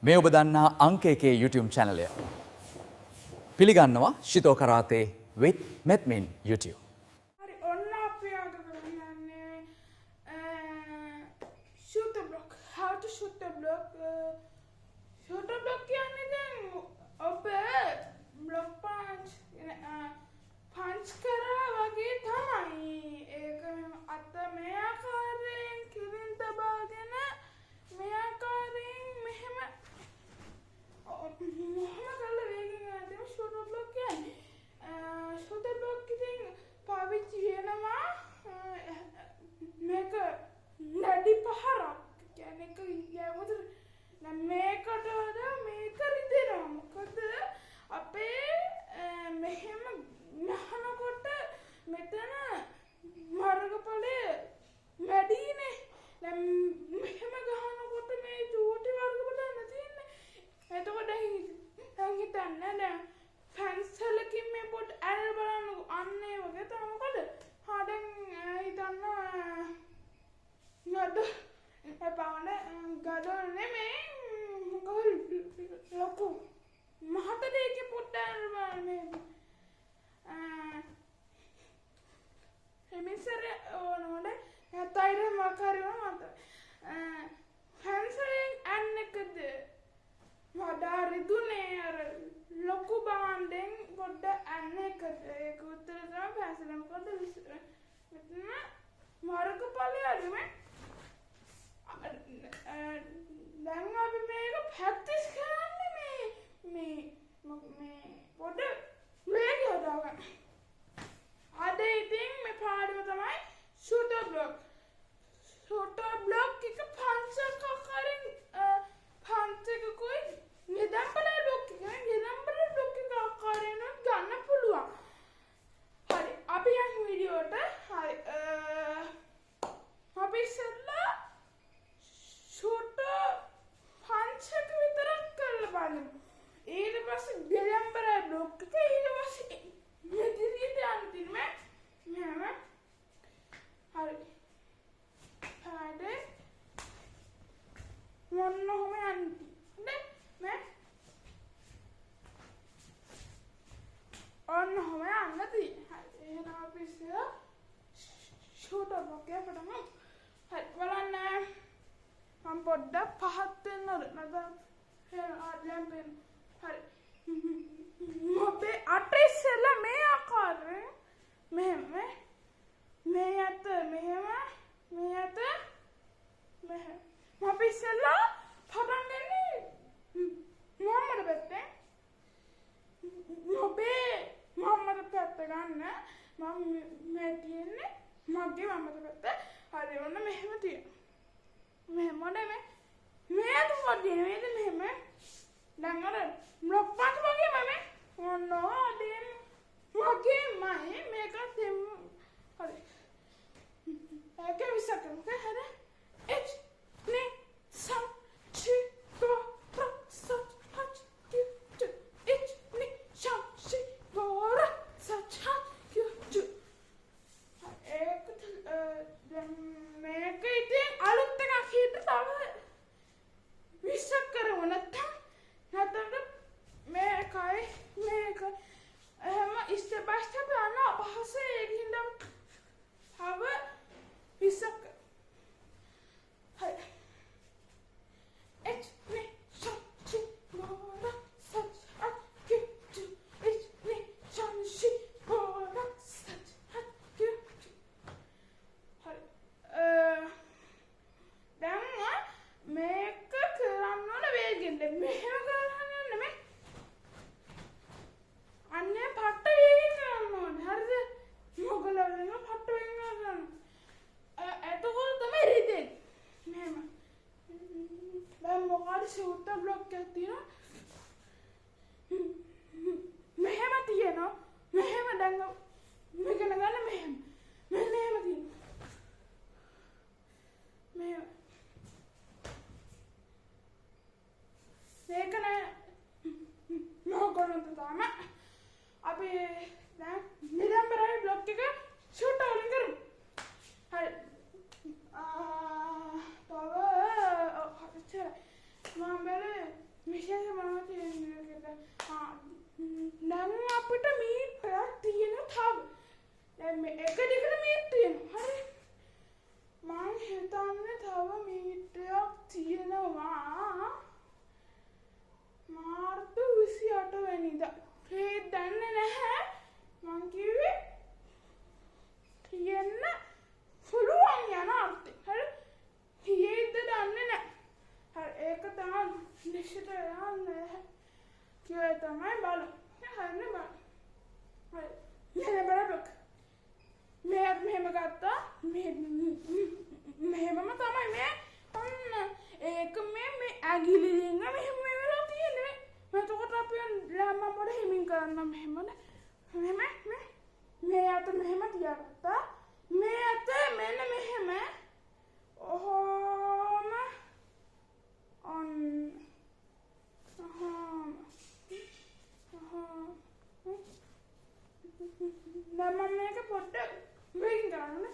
මේ ඔබ දන්නා අංක 1 YouTube channel එක. පිළිගන්නවා ශිතෝ කරාතේ with Medmin YouTube. හරි ඔන්න අපි අද කරන්නේ shoot a block. How to shoot a block. Shoot a block කියන්නේ දැන් ඔබ block punch කරා වගේ තමයි. ඒක අත මේ ආකාරයෙන් කිවින් තබාගෙන මේ ආකාරයෙන් මෙහෙම කරලා වේගෙන් යද්දී shoot a block කියන්නේ. shoot a block ඉතින් පාවිච්චි වෙනවා මේක නැඩි පහරක් කියන්නේ යමුද මේකට වඩා මේක රිදෙනවා මොකද අපේ මෙහෙම ගහනකොට මෙතන මාර්ගඵලය වැඩිනේ දැන් මෙහෙම ගහනකොට මේ චූටි වර්ගඵලය නැතිනේ එතකොට හිතන්න දැන් පැන්සලකින් මේ පොඩ් ඇරලා බලන්නකො අන්න ඒ වගේ තමයි මොකද හා දැන් හිතන්න නඩ එපාන ගඩොල් නෙමෙයි මොකද ලොකු මහත දෙයක පොඩ් ඇරලා බලන්න එමිසර ඕනෝඩ තයිර මකාරි වුණා මත පැන්සලෙන් අන්නකද වඩා රිදුනේ අර ලොකු බාණ්ඩෙන් පොඩ්ඩ අන්න එකට ඒක උත්තර තමයි පැන්සල මොකද මෙතන මාර්ගඵලය අරිමේ දැන් අපි මේක ප්‍රැක්ටිස් කරන්නේ මේ පොඩ වේගය දාගන්න අද ඉතින් මේ පාඩම තමයි shooter block එක පංචක ආකාරයෙන් පංචකකුයි නිදම්බල block එක නිදම්බල block එක ආකාරයෙන් ගන්න පුළුවන් හරි අපි යන් වීඩියෝට හරි අපි ඉස්සෙල්ලා shooter පංචක විතරක් කරලා බලමු ඊට පස්සේ නිදම්බල block එක ඊට පස්සේ මෙදිරියට යන්න තියෙන්නේ මෙහෙම හරි හරි මොන්න ඔහම යන්නේ නේ ඔන්න ඔහම යන්න තියෙන්නේ හරි එහෙනම් අපි ඉස්සෙල්ලා ෂූටර් බ්ලොක් එක පටන් ගමු හරි බලන්න මම පොඩ්ඩක් පහත් වෙන්න ඕන නැත්නම් ලැම්පෙන් හරි මොබේ අට ඉස්සෙල්ලා මේ ආකාරයෙන් මෙහෙම මේ අත මෙහෙම මේ අත මෙහෙම මොබේ ඉස්සෙල්ලා පටන් ගන්නේ මොහමද පැත්තේ මොබේ මොහමද පැත්ත ගන්න මම මේ තියන්නේ මගේ මොහමද පැත්ත හරි ඔන්න මෙහෙම තියෙනවා මෙහෙම නෙමෙයි මේ අත පොඩි නෙමෙයි මෙහෙම දැන් අර බ්ලොක් පන්ච් වගේ මම ඔන්නෝ දෙම් වගේ මම මේක දෙම් හරි ඒක විසක මොකද හරි එච් නේ සම් චි ගෝ ර ස හච් කි ච එච් නේ ශම් ශි ගෝ ර ස ච කි ච ඒක දැන් මේක ඉතින් අලුත් එකක් හිට තව විසක කරව නැත්නම් මේකයි එහෙම step by step යන අපහසු ඒකින්ද හව විසක හරි එච් නේ ශම් චි ගෝර සච් අත් කි ච එච් නේ ශම් ශි ගෝර සච් අත් කි හරි දැන් මේක කරන්න ඕන වේගෙන් මෙහෙම අන්නේ පට්ට වේගෙන් කරන්න ඕනේ. හරිද? මොකලවලින් පට්ට වේගෙන් කරන්න. එතකොට තමයි රිදෙන්නේ. මෙහෙම. දැන් මොකද ෂූටර් බ්ලොක් එකක් තියෙනවා. මෙහෙම තියෙනවා. මෙහෙම දැන් මේක නගන්න මෙහෙම. මෙන්න එහෙම තියෙනවා. මෙහෙම. මේක නෑ මොකක්ද තමයි අපි දැන් නිදම්බරයි බ්ලොක් එක ෂූට් වලින් කරමු. හරි. තව මම බැලුවේ විශේෂ මොනවද තියෙන්නේ කියලා. නම් අපිට මීටරයක් තියෙන තව. දැන් මේ එක දිගට මීටර තියෙනවා. හරි. මං හිතන්නේ තව මීටරයක් තියෙනවා. මාර්තු 28 වෙනිදා. ඒ දන්නේ නැහැ. මං කිව්වේ තියෙන්න පුළුවන් යන අර්ථය. හරි. තියෙද්ද දන්නේ නැහැ. හරි ඒක තමයි නිශ්චිත යන්නේ. කිව්වේ තමයි බලමු. හරිනේ බලමු. හරි. මෙහෙම බලන්න. මෙහෙම ගත්තා. මෙහෙමම තමයි මේ ඔන්න ඒක මේ ඇගිලි රිංග මෙහෙම වෙලා තියෙන්නේ. එතකොට අපි ළමම මොඩ හිමින් කරන්න මෙහෙමනේ. මේ අත මෙහෙම තියාගත්තා. මේ අත මෙන්න මෙහෙම. ඔහොම ඔන්න. දැන් මම මේක පොඩ්ඩක් වෙන් කරන්න.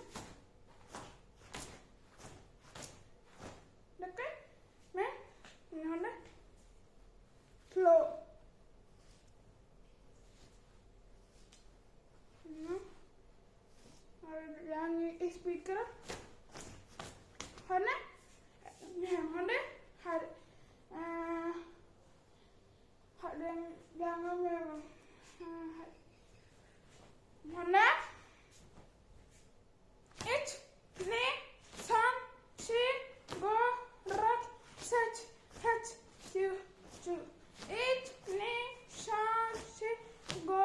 දැක්කේ? මේ නෝන ෆ්ලෝ. දැන් ස්පීඩ් කරා. හරිනේ? මෙහෙම හොඳේ. හරි. හරි දැන් මම හරි. මොන? Ett, tre, fem, sju, gå, rakt, sett, hett, tju, tju. Ett, tre, fem, sju, gå,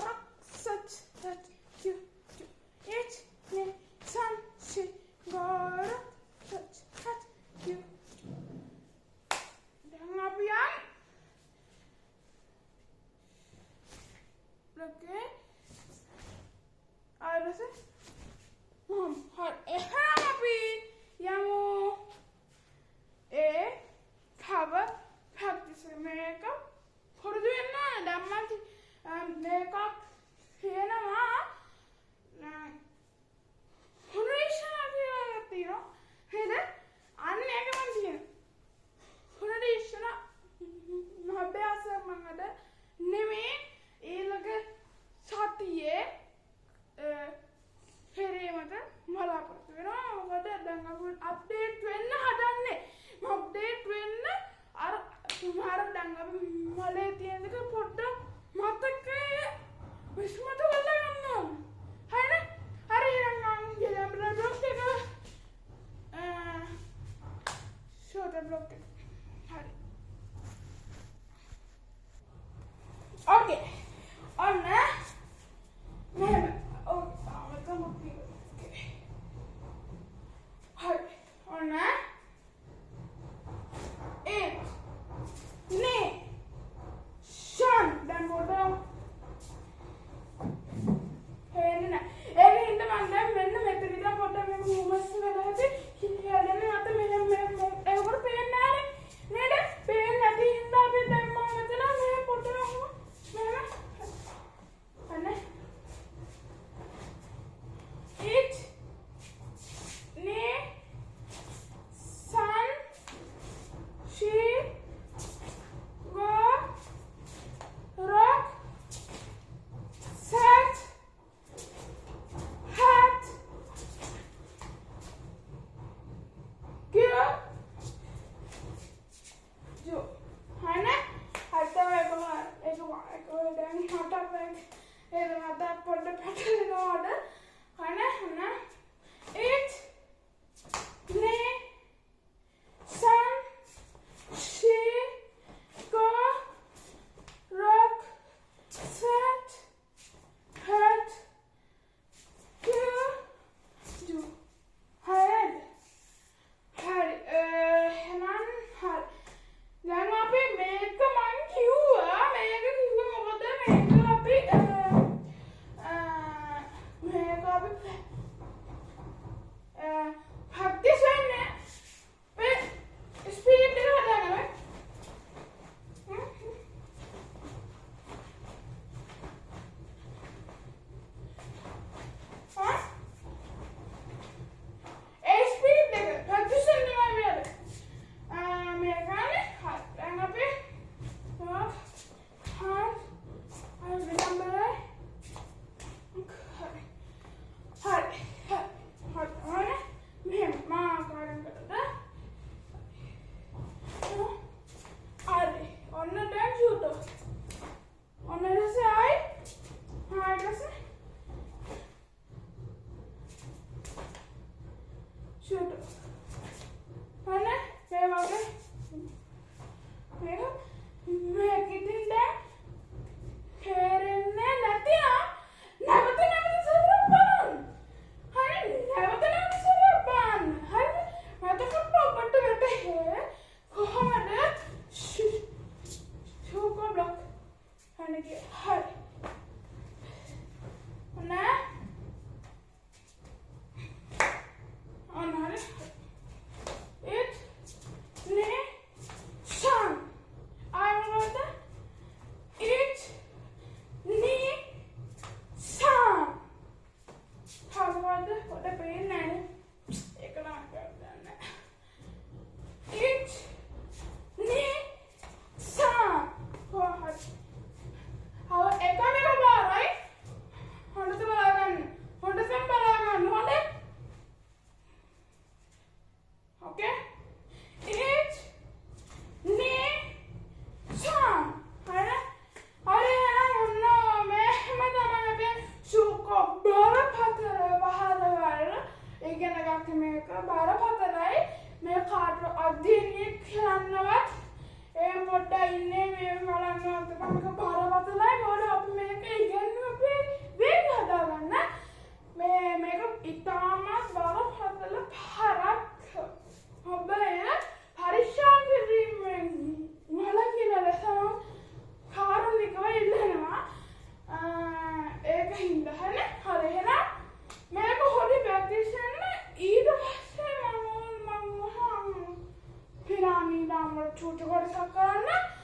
rakt, sett, hett, tju, tju. Ett, tre, fem, sju, gå, rakt, sett, hett, tju, tju. Den opp igjen. Lukke. Ayrısı. Her abi yamu cover practice makeup for doing that much makeup here na foundation ati no hede anne එක මන් කියන foundation අභ්‍යාසයක් මම අද නෙමෙයි ඊළඟ සතියේ පෙරේමට බලාපොරොත්තු වෙනවා. මොකද දැන් අපි අප්ඩේට් වෙන්න හදන්නේ. මම අප්ඩේට් වෙන්න අර දැන් අපි මොලේ තියෙන එක පොඩ්ඩක් මතකයේ විශ්මත කරලා ගන්න ඕන. හරිනේ? හරි එහෙනම් ගියම් බ්ලොග් එක ෂෝට් බ්ලොග් එක. හරි. ඕකේ. ඔන්න මෙහෙම පොඩ්ඩක් ඉන්නේ මේ බලන්නවත් මම බරපතලයි මොකද අපි මේක ඉගෙනුම අපේ වේග හදාගන්න මේක ඉතාමත් බරපතල පාරක් ඔබේ පරික්ෂා කිරීමෙන් වලකින ලෙස මම කාරුණිකව ඉල්ලනවා ඒක හින්දා හරි එහෙනම් මේක හොදි ප්‍රැක්ටිස් කරන්න ඊට පස්සේ මම පිරාමීඩාම චූටි කොටසක් කරන්න